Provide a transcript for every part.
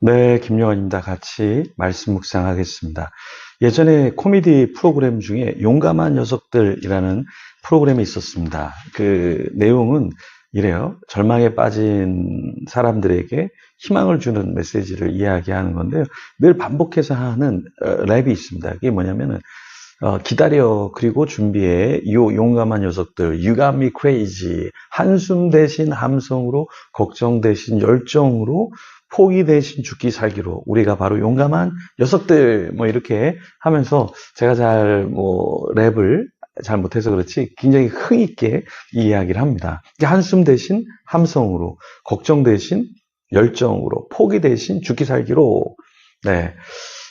네, 김요한입니다. 같이 말씀 묵상하겠습니다. 예전에 코미디 프로그램 중에 용감한 녀석들이라는 프로그램이 있었습니다. 그 내용은 이래요. 절망에 빠진 사람들에게 희망을 주는 메시지를 이야기하는 건데요. 늘 반복해서 하는 랩이 있습니다. 그게 뭐냐면은 기다려. 그리고 준비해. 요 용감한 녀석들. You got me crazy. 한숨 대신 함성으로, 걱정 대신 열정으로, 포기 대신 죽기 살기로. 우리가 바로 용감한 녀석들. 뭐 이렇게 하면서 제가 랩을 잘 못해서 그렇지 굉장히 흥있게 이 이야기를 합니다. 한숨 대신 함성으로, 걱정 대신 열정으로, 포기 대신 죽기 살기로. 네.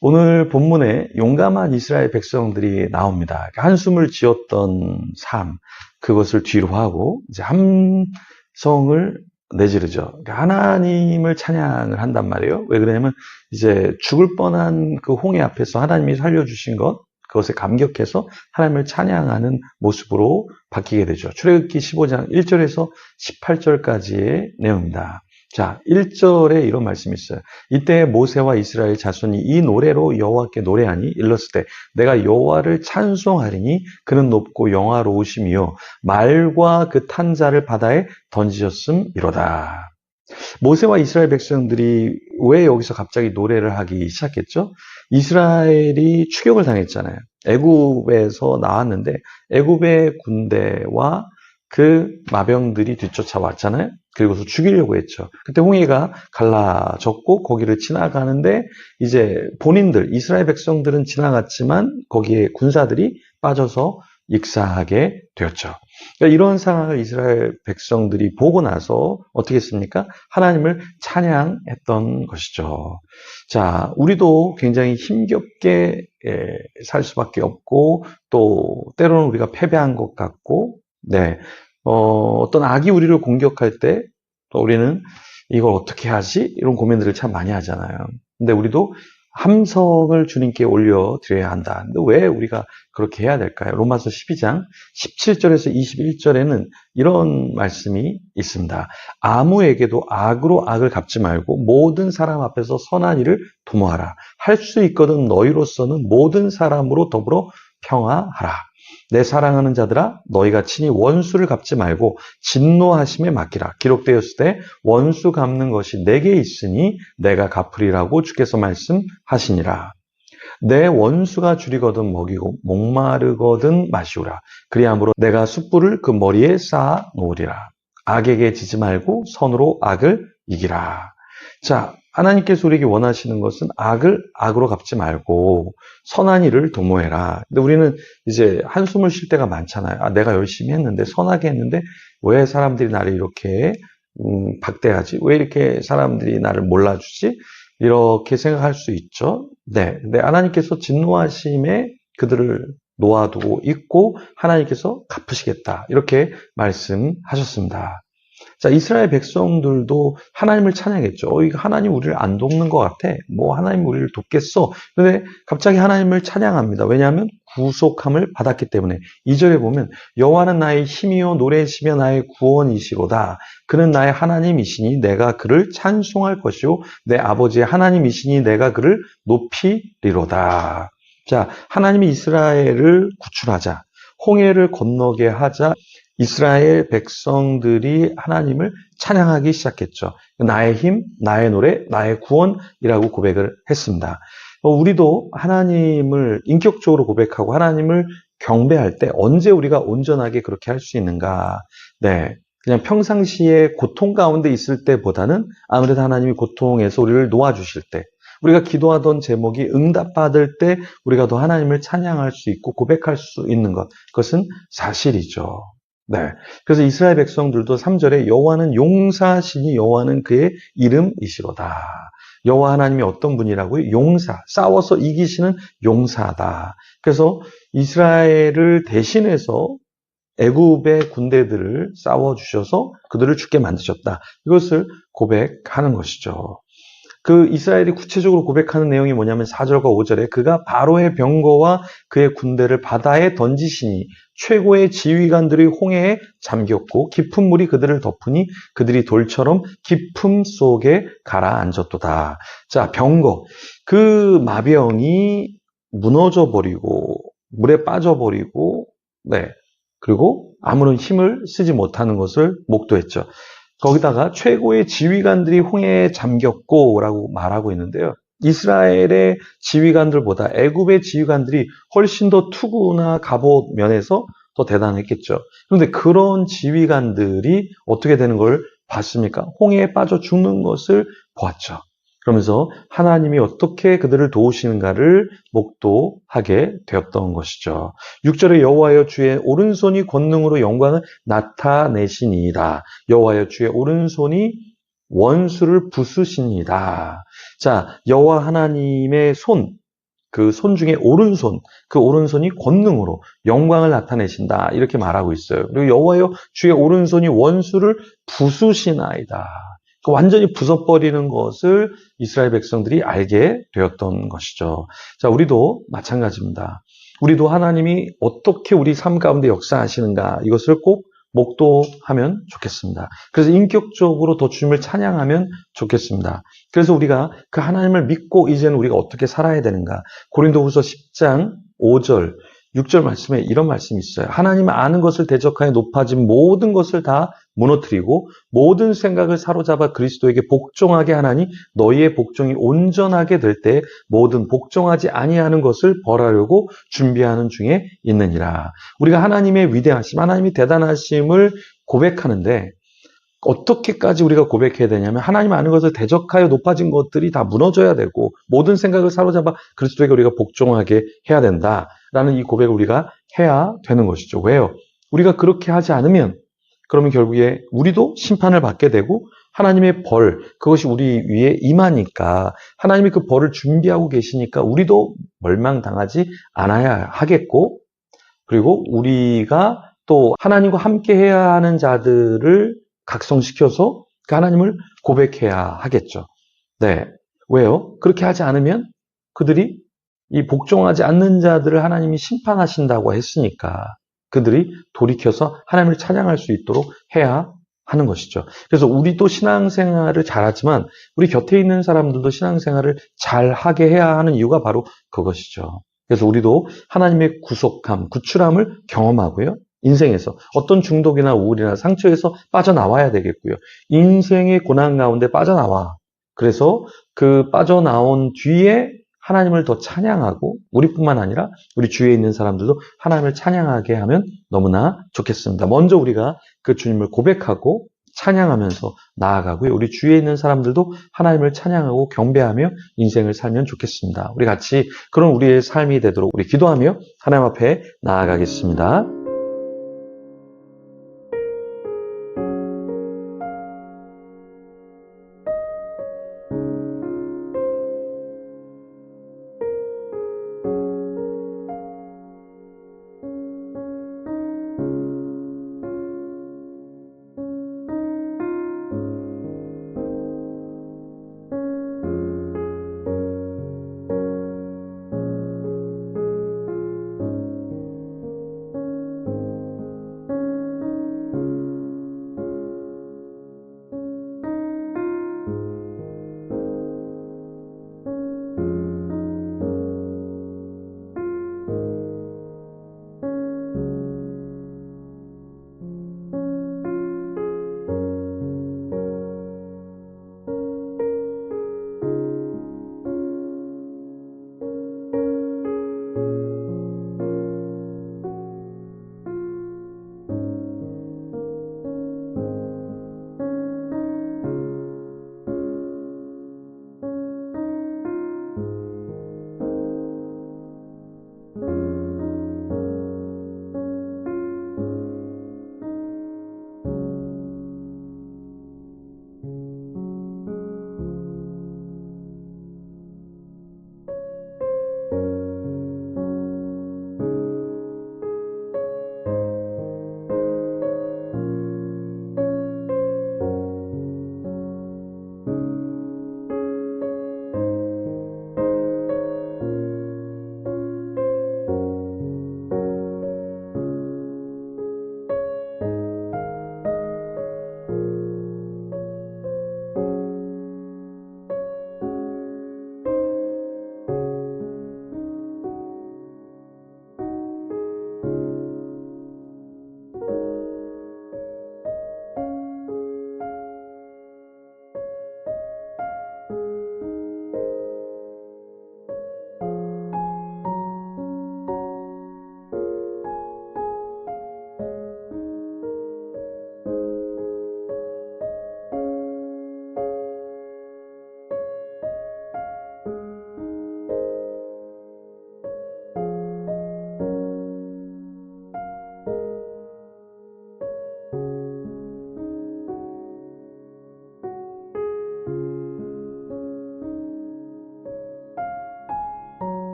오늘 본문에 용감한 이스라엘 백성들이 나옵니다. 한숨을 지었던 삶, 그것을 뒤로 하고 이제 함성을 내지르죠. 하나님을 찬양을 한단 말이에요. 왜 그러냐면 이제 죽을 뻔한 그 홍해 앞에서 하나님이 살려주신 것, 그것에 감격해서 하나님을 찬양하는 모습으로 바뀌게 되죠. 출애굽기 15장 1절에서 18절까지의 내용입니다. 자, 1절에 이런 말씀이 있어요. 이때 모세와 이스라엘 자손이 이 노래로 여호와께 노래하니 일렀을 때 내가 여호와를 찬송하리니 그는 높고 영화로우심이요 말과 그 탄 자를 바다에 던지셨음이로다. 모세와 이스라엘 백성들이 왜 여기서 갑자기 노래를 하기 시작했죠? 이스라엘이 추격을 당했잖아요. 애굽에서 나왔는데 애굽의 군대와 그 마병들이 뒤쫓아왔잖아요. 그리고서 죽이려고 했죠. 그때 홍해가 갈라졌고 거기를 지나가는데 이제 본인들 이스라엘 백성들은 지나갔지만 거기에 군사들이 빠져서 익사하게 되었죠. 그러니까 이런 상황을 이스라엘 백성들이 보고 나서 어떻게 했습니까? 하나님을 찬양했던 것이죠. 자, 우리도 굉장히 힘겹게 살 수밖에 없고 또 때로는 우리가 패배한 것 같고 네, 어떤 악이 우리를 공격할 때 또 우리는 이걸 어떻게 하지? 이런 고민들을 참 많이 하잖아요. 근데 우리도 함성을 주님께 올려드려야 한다. 근데 왜 우리가 그렇게 해야 될까요? 로마서 12장 17절에서 21절에는 이런 말씀이 있습니다. 아무에게도 악으로 악을 갚지 말고 모든 사람 앞에서 선한 일을 도모하라. 할 수 있거든 너희로서는 모든 사람으로 더불어 평화하라. 내 사랑하는 자들아 너희가 친히 원수를 갚지 말고 진노하심에 맡기라. 기록되었을 때 원수 갚는 것이 내게 있으니 내가 갚으리라고 주께서 말씀하시니라. 내 원수가 줄이거든 먹이고 목마르거든 마시우라. 그리함으로 내가 숯불을 그 머리에 쌓아 놓으리라. 악에게 지지 말고 선으로 악을 이기라. 자, 하나님께서 우리에게 원하시는 것은 악을 악으로 갚지 말고 선한 일을 도모해라. 근데 우리는 이제 한숨을 쉴 때가 많잖아요. 아, 내가 열심히 했는데 선하게 했는데 왜 사람들이 나를 이렇게 박대하지? 왜 이렇게 사람들이 나를 몰라주지? 이렇게 생각할 수 있죠. 네. 근데 하나님께서 진노하심에 그들을 놓아두고 있고 하나님께서 갚으시겠다. 이렇게 말씀하셨습니다. 자, 이스라엘 백성들도 하나님을 찬양했죠. 이거 하나님 우리를 안 돕는 것 같아. 뭐 하나님 우리를 돕겠어. 근데 갑자기 하나님을 찬양합니다. 왜냐하면 구속함을 받았기 때문에. 2절에 보면 여호와는 나의 힘이요 노래시며 나의 구원이시로다. 그는 나의 하나님이시니 내가 그를 찬송할 것이요 내 아버지의 하나님이시니 내가 그를 높이리로다. 자, 하나님이 이스라엘을 구출하자. 홍해를 건너게 하자. 이스라엘 백성들이 하나님을 찬양하기 시작했죠. 나의 힘, 나의 노래, 나의 구원이라고 고백을 했습니다. 우리도 하나님을 인격적으로 고백하고 하나님을 경배할 때 언제 우리가 온전하게 그렇게 할 수 있는가? 네. 그냥 평상시에 고통 가운데 있을 때보다는 아무래도 하나님이 고통에서 우리를 놓아주실 때, 우리가 기도하던 제목이 응답받을 때 우리가 더 하나님을 찬양할 수 있고 고백할 수 있는 것, 그것은 사실이죠. 네. 그래서 이스라엘 백성들도 3절에 여호와는 용사시니 여호와는 그의 이름이시로다. 여호와 하나님이 어떤 분이라고요? 용사, 싸워서 이기시는 용사다. 그래서 이스라엘을 대신해서 애굽의 군대들을 싸워주셔서 그들을 죽게 만드셨다. 이것을 고백하는 것이죠. 그 이스라엘이 구체적으로 고백하는 내용이 뭐냐면 4절과 5절에 그가 바로의 병거와 그의 군대를 바다에 던지시니 최고의 지휘관들이 홍해에 잠겼고 깊은 물이 그들을 덮으니 그들이 돌처럼 깊음 속에 가라앉았도다. 자, 병거. 그 마병이 무너져 버리고 물에 빠져 버리고 네. 그리고 아무런 힘을 쓰지 못하는 것을 목도했죠. 거기다가 최고의 지휘관들이 홍해에 잠겼고라고 말하고 있는데요. 이스라엘의 지휘관들보다 애굽의 지휘관들이 훨씬 더 투구나 갑옷 면에서 더 대단했겠죠. 그런데 그런 지휘관들이 어떻게 되는 걸 봤습니까? 홍해에 빠져 죽는 것을 보았죠. 그러면서 하나님이 어떻게 그들을 도우시는가를 목도하게 되었던 것이죠. 6절에 여호와여 주의 오른손이 권능으로 영광을 나타내시니이다. 여호와여 주의 오른손이 원수를 부수시니이다. 자, 여호와 하나님의 손, 그 손 중에 오른손, 그 오른손이 권능으로 영광을 나타내신다. 이렇게 말하고 있어요. 그리고 여호와여 주의 오른손이 원수를 부수시나이다. 완전히 부숴버리는 것을 이스라엘 백성들이 알게 되었던 것이죠. 자, 우리도 마찬가지입니다. 우리도 하나님이 어떻게 우리 삶 가운데 역사하시는가 이것을 꼭 목도하면 좋겠습니다. 그래서 인격적으로 더 주님을 찬양하면 좋겠습니다. 그래서 우리가 그 하나님을 믿고 이제는 우리가 어떻게 살아야 되는가. 고린도후서 10장 5절 6절 말씀에 이런 말씀이 있어요. 하나님 아는 것을 대적하여 높아진 모든 것을 다 무너뜨리고 모든 생각을 사로잡아 그리스도에게 복종하게 하나니 너희의 복종이 온전하게 될 때 모든 복종하지 아니하는 것을 벌하려고 준비하는 중에 있느니라. 우리가 하나님의 위대하심, 하나님의 대단하심을 고백하는데 어떻게까지 우리가 고백해야 되냐면 하나님 아는 것을 대적하여 높아진 것들이 다 무너져야 되고 모든 생각을 사로잡아 그리스도에게 우리가 복종하게 해야 된다라는 이 고백을 우리가 해야 되는 것이죠. 왜요? 우리가 그렇게 하지 않으면 그러면 결국에 우리도 심판을 받게 되고 하나님의 벌, 그것이 우리 위에 임하니까 하나님이 그 벌을 준비하고 계시니까 우리도 멸망당하지 않아야 하겠고 그리고 우리가 또 하나님과 함께 해야 하는 자들을 각성시켜서 그 하나님을 고백해야 하겠죠. 네. 왜요? 그렇게 하지 않으면 그들이 이 복종하지 않는 자들을 하나님이 심판하신다고 했으니까 그들이 돌이켜서 하나님을 찬양할 수 있도록 해야 하는 것이죠. 그래서 우리도 신앙생활을 잘하지만 우리 곁에 있는 사람들도 신앙생활을 잘하게 해야 하는 이유가 바로 그것이죠. 그래서 우리도 하나님의 구속함, 구출함을 경험하고요. 인생에서 어떤 중독이나 우울이나 상처에서 빠져나와야 되겠고요. 인생의 고난 가운데 빠져나와. 그래서 그 빠져나온 뒤에 하나님을 더 찬양하고 우리뿐만 아니라 우리 주위에 있는 사람들도 하나님을 찬양하게 하면 너무나 좋겠습니다. 먼저 우리가 그 주님을 고백하고 찬양하면서 나아가고요. 우리 주위에 있는 사람들도 하나님을 찬양하고 경배하며 인생을 살면 좋겠습니다. 우리 같이 그런 우리의 삶이 되도록 우리 기도하며 하나님 앞에 나아가겠습니다.